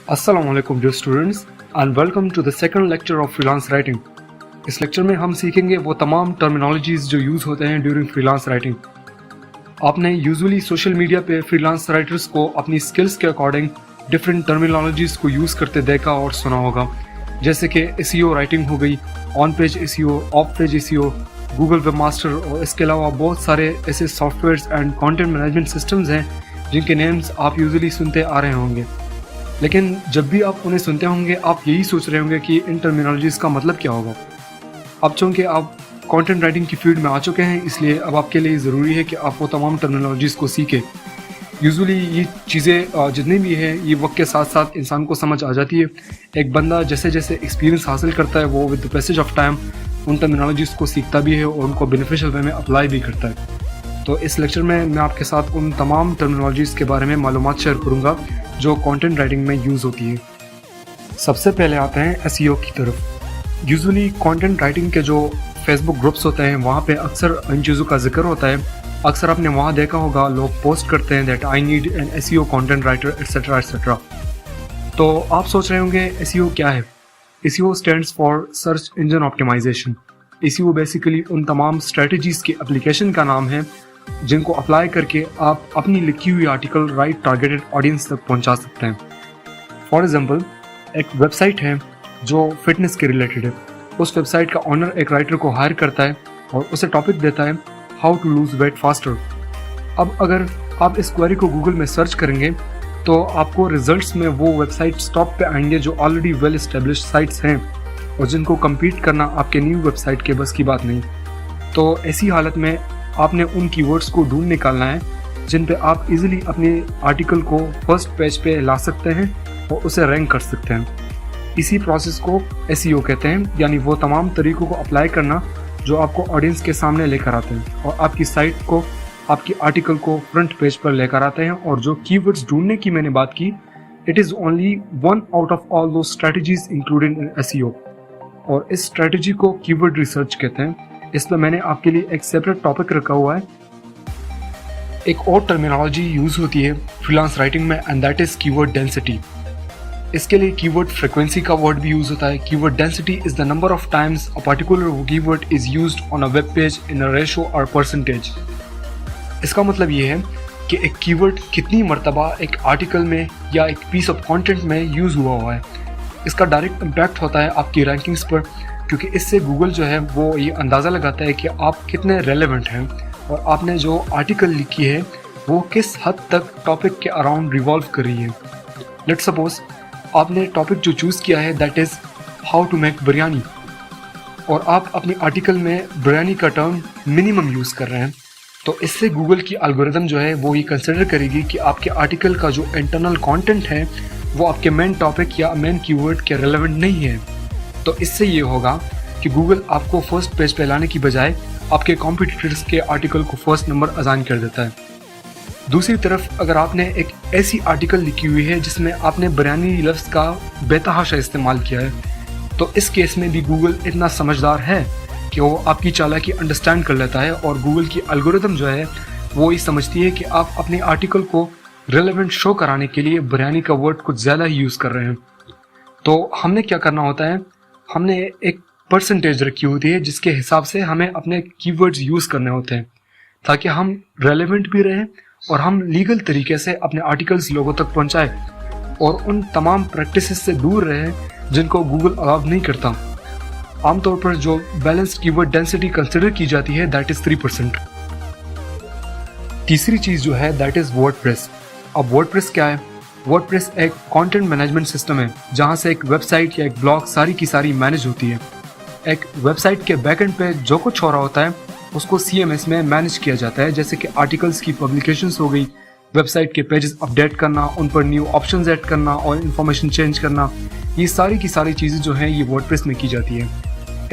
अस्सलाम वालेकुम dear students and welcome to the second lecture of freelance writing. इस lecture में हम सीखेंगे वो तमाम टर्मिनोलॉजीज़ जो यूज़ होते हैं ड्यूरिंग फ्रीलांस राइटिंग। आपने यूजुअली सोशल मीडिया पे फ्रीलांस राइटर्स को अपनी स्किल्स के अकॉर्डिंग डिफरेंट टर्मिनोलॉजीज़ को यूज़ करते देखा और सुना होगा, जैसे कि एसईओ राइटिंग हो गई, on page SEO, of page SEO, Google web master, और इसके अलावा बहुत सारे ऐसे softwares and content management systems हैं जिनके नेम्स आप यूजुअली सुनते आ रहे होंगे। लेकिन जब भी आप उन्हें सुनते होंगे आप यही सोच रहे होंगे कि इन टर्मिनोलॉजीज़ का मतलब क्या होगा। अब चूँकि आप कंटेंट राइटिंग की फील्ड में आ चुके हैं, इसलिए अब आपके लिए ज़रूरी है कि आप वो तमाम टर्मिनोलॉजीज़ को सीखें। यूजुअली ये चीज़ें जितनी भी हैं ये वक्त के साथ साथ इंसान को समझ आ जाती है। एक बंदा जैसे जैसे एक्सपीरियंस हासिल करता है वो with the passage of time उन टर्मिनोलॉजीज़ को सीखता भी है और उनको बेनिफिशियल वे में अप्लाई भी करता है। तो इस लेक्चर में मैं आपके साथ उन तमाम टर्मिनोलॉजीज़ के बारे में मालूमात शेयर करूँगा जो कंटेंट राइटिंग में यूज़ होती है। सबसे पहले आते हैं एसईओ की तरफ। यूजुअली कंटेंट राइटिंग के जो फेसबुक ग्रुप्स होते हैं वहाँ पे अक्सर इन चीज़ों का जिक्र होता है। अक्सर आपने वहाँ देखा होगा लोग पोस्ट करते हैं that I need an SEO content writer etcetera etcetera. तो आप सोच रहे होंगे एसईओ क्या है। SEO stands for search engine optimization. SEO basically उन तमाम स्ट्रेटजीज़ की एप्लीकेशन का नाम है जिनको अप्लाई करके आप अपनी लिखी हुई आर्टिकल राइट टारगेटेड ऑडियंस तक पहुंचा सकते हैं। फॉर एग्जांपल, एक वेबसाइट है जो फिटनेस के रिलेटेड है। उस वेबसाइट का ओनर एक राइटर को हायर करता है और उसे टॉपिक देता है how to lose weight faster. अब अगर आप इस क्वेरी को गूगल में सर्च करेंगे तो आपको रिजल्ट्स में वो वेबसाइट्स टॉप पे आएंगे जो ऑलरेडी वेल एस्टेब्लिश्ड साइट्स हैं और जिनको कम्पीट करना आपके न्यू वेबसाइट के बस की बात नहीं। तो ऐसी हालत में आपने उन कीवर्ड्स को ढूंढ निकालना है जिन पे आप इजीली अपने आर्टिकल को फर्स्ट पेज पे ला सकते हैं और उसे रैंक कर सकते हैं। इसी प्रोसेस को एसईओ कहते हैं, यानी वो तमाम तरीकों को अप्लाई करना जो आपको ऑडियंस के सामने लेकर आते हैं और आपकी साइट को, आपकी आर्टिकल को फ्रंट पेज पर लेकर आते हैं। और जो कीवर्ड्स ढूंढने की मैंने बात की, it is only one out of all दो स्ट्रेटजीज इंक्लूडेड इन एसईओ, और इस स्ट्रेटजी को कीवर्ड रिसर्च कहते हैं। इस पर मैंने आपके लिए एक सेपरेट टॉपिक रखा हुआ है। एक और टर्मिनोलॉजी यूज़ होती है फ्रीलांस राइटिंग में and that is keyword density. इसके लिए कीवर्ड फ्रीक्वेंसी का वर्ड भी यूज़ होता है। Keyword density is the number of times a particular keyword is used on a web page in a ratio और परसेंटेज। इसका मतलब ये है कि एक कीवर्ड कितनी मरतबा एक आर्टिकल में या एक पीस ऑफ कंटेंट में यूज़ हुआ है। इसका डायरेक्ट इम्पैक्ट होता है आपकी रैंकिंग्स पर, क्योंकि इससे गूगल जो है वो ये अंदाज़ा लगाता है कि आप कितने रेलेवेंट हैं और आपने जो आर्टिकल लिखी है वो किस हद तक टॉपिक के अराउंड रिवॉल्व कर रही है। लेट्स सपोज आपने टॉपिक जो चूज़ किया है that is how to make biryani, और आप अपनी आर्टिकल में बिरयानी का टर्म मिनिमम यूज़ कर रहे हैं, तो इससे गूगल की एल्गोरिथम जो है वो ये कंसिडर करेगी कि आपके आर्टिकल का जो इंटरनल कंटेंट है वो आपके मेन टॉपिक या मेन कीवर्ड के रेलेवेंट नहीं है। तो इससे ये होगा कि गूगल आपको फर्स्ट पेज पे लाने की बजाय आपके कॉम्पिटिटर्स के आर्टिकल को फर्स्ट नंबर असाइन कर देता है। दूसरी तरफ अगर आपने एक ऐसी आर्टिकल लिखी हुई है जिसमें आपने बिरयानी लफ्ज़ का बेतहाशा इस्तेमाल किया है, तो इस केस में भी गूगल इतना समझदार है कि वो आपकी चालाकी अंडरस्टैंड कर लेता है और गूगल की एल्गोरिथम जो है वो ये समझती है कि आप अपने आर्टिकल को रेलेवेंट शो कराने के लिए बिरयानी का वर्ड कुछ ज़्यादा ही यूज़ कर रहे हैं। तो हमने क्या करना होता है, हमने एक परसेंटेज रखी होती है जिसके हिसाब से हमें अपने कीवर्ड्स यूज़ करने होते हैं ताकि हम रेलेवेंट भी रहें और हम लीगल तरीके से अपने आर्टिकल्स लोगों तक पहुंचाएं और उन तमाम प्रैक्टिसेस से दूर रहें जिनको गूगल अलाउ नहीं करता। आमतौर पर जो बैलेंस्ड कीवर्ड डेंसिटी कंसिडर की जाती है दैट इज़ 3%। तीसरी चीज़ जो है दैट इज़ वर्डप्रेस। अब वर्डप्रेस क्या है? वर्डप्रेस एक कंटेंट मैनेजमेंट सिस्टम है जहां से एक वेबसाइट या एक ब्लॉग सारी की सारी मैनेज होती है। एक वेबसाइट के बैकएंड पे जो कुछ हो रहा होता है उसको CMS में मैनेज किया जाता है, जैसे कि आर्टिकल्स की पब्लिकेशंस हो गई, वेबसाइट के पेजेस अपडेट करना, उन पर न्यू ऑप्शंस ऐड करना और इन्फॉर्मेशन चेंज करना। ये सारी की सारी चीज़ें जो हैं ये वर्डप्रेस में की जाती है।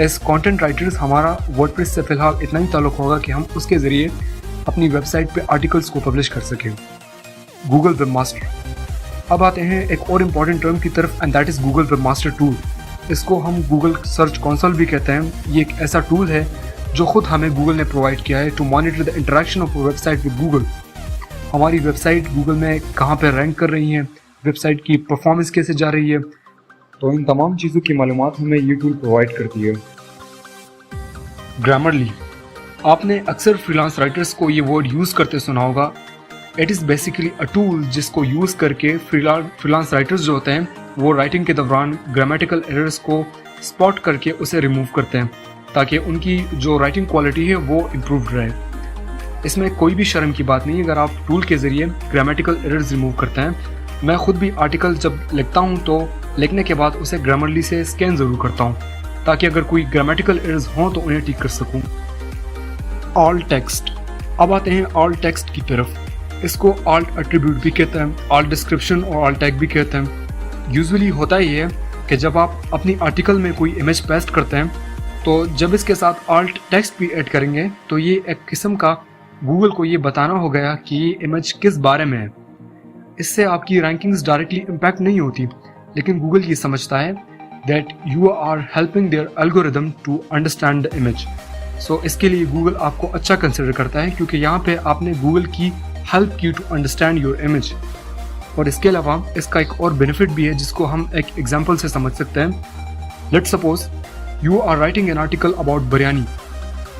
एज कंटेंट राइटर्स हमारा वर्डप्रेस से फ़िलहाल इतना ही ताल्लुक होगा कि हम उसके ज़रिए अपनी वेबसाइट पे आर्टिकल्स को पब्लिश कर सकें। Google web master. अब आते हैं एक और इम्पॉर्टेंट टर्म की तरफ and that is Google web master tool. इसको हम गूगल सर्च कंसोल भी कहते हैं। ये एक ऐसा टूल है जो खुद हमें गूगल ने प्रोवाइड किया है to monitor the interaction of website with Google. हमारी वेबसाइट गूगल में कहाँ पे रैंक कर रही हैं, ویب سائٹ کی پرفارمنس کیسے جا رہی ہے، تو ان تمام چیزوں کی معلومات ہمیں یہ ٹول پرووائڈ کرتی ہے۔ گرامرلی، آپ نے اکثر فری لانس رائٹرس کو یہ ورڈ یوز کرتے سنا ہوگا۔ It is basically a tool جس کو یوز کر کے فری لانس رائٹرس جو ہوتے ہیں وہ رائٹنگ کے دوران گرامیٹیکل ایررز کو اسپاٹ کر کے اسے ریموو کرتے ہیں تاکہ ان کی جو رائٹنگ کوالٹی ہے وہ امپرووڈ رہے۔ اس میں کوئی بھی شرم کی بات نہیں اگر آپ ٹول کے ذریعے گرامیٹیکل ایررز ریموو کرتے ہیں۔ میں خود بھی آرٹیکل جب لکھتا ہوں تو لکھنے کے بعد اسے گرامرلی سے اسکین ضرور کرتا ہوں تاکہ اگر کوئی گرامیٹیکل ایررز ہوں تو انہیں ٹھیک کر سکوں۔ آلٹ ٹیکسٹ، اب آتے ہیں آلٹ ٹیکسٹ کی طرف۔ اس کو آلٹ ایٹریبیوٹ بھی کہتے ہیں، آلٹ ڈسکرپشن اور آلٹ ٹیگ بھی کہتے ہیں۔ یوزولی ہوتا یہ ہے کہ جب آپ اپنی آرٹیکل میں کوئی امیج پیسٹ کرتے ہیں تو جب اس کے ساتھ آلٹ ٹیکسٹ بھی ایڈ کریں گے تو یہ ایک قسم کا گوگل کو یہ بتانا ہو گیا کہ یہ امیج کس بارے میں ہے۔ اس سے آپ کی رینکنگز ڈائریکٹلی امپیکٹ نہیں ہوتی، لیکن گوگل یہ سمجھتا ہے that you are helping their algorithm to understand the image. So اس کے لیے گوگل آپ کو اچھا کنسیڈر کرتا ہے کیونکہ یہاں پہ آپ نے گوگل کی ہیلپ کی ٹو انڈرسٹینڈ یور امیج۔ اور اس کے علاوہ اس کا ایک اور بینیفٹ بھی ہے جس کو ہم ایک ایگزامپل سے سمجھ سکتے ہیں۔ Let suppose you are writing an article about biryani,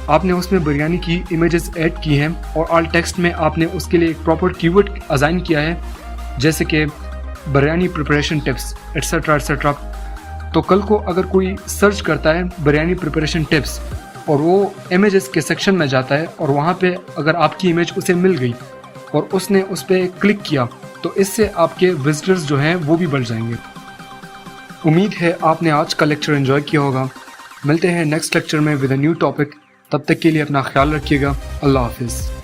آپ نے اس میں بریانی کی امیجز ایڈ کی ہیں اور آلٹ ٹیکسٹ میں آپ نے اس کے لیے ایک پراپر کی ورڈ اسائن کیا ہے جیسے کہ biryani preparation tips etcetera etcetera. تو کل کو اگر کوئی سرچ کرتا ہے بریانی پریپریشن ٹپس اور وہ امیجز کے سیکشن میں جاتا ہے اور وہاں پہ اگر آپ کی امیج اسے مل گئی اور اس نے اس پہ کلک کیا تو اس سے آپ کے وزٹرز جو ہیں وہ بھی بڑھ جائیں گے۔ امید ہے آپ نے آج کا لیکچر انجوائے کیا ہوگا۔ ملتے ہیں نیکسٹ لیکچر میں ود اے نیو ٹاپک، تب تک کے لیے اپنا خیال رکھیے گا۔ اللہ حافظ۔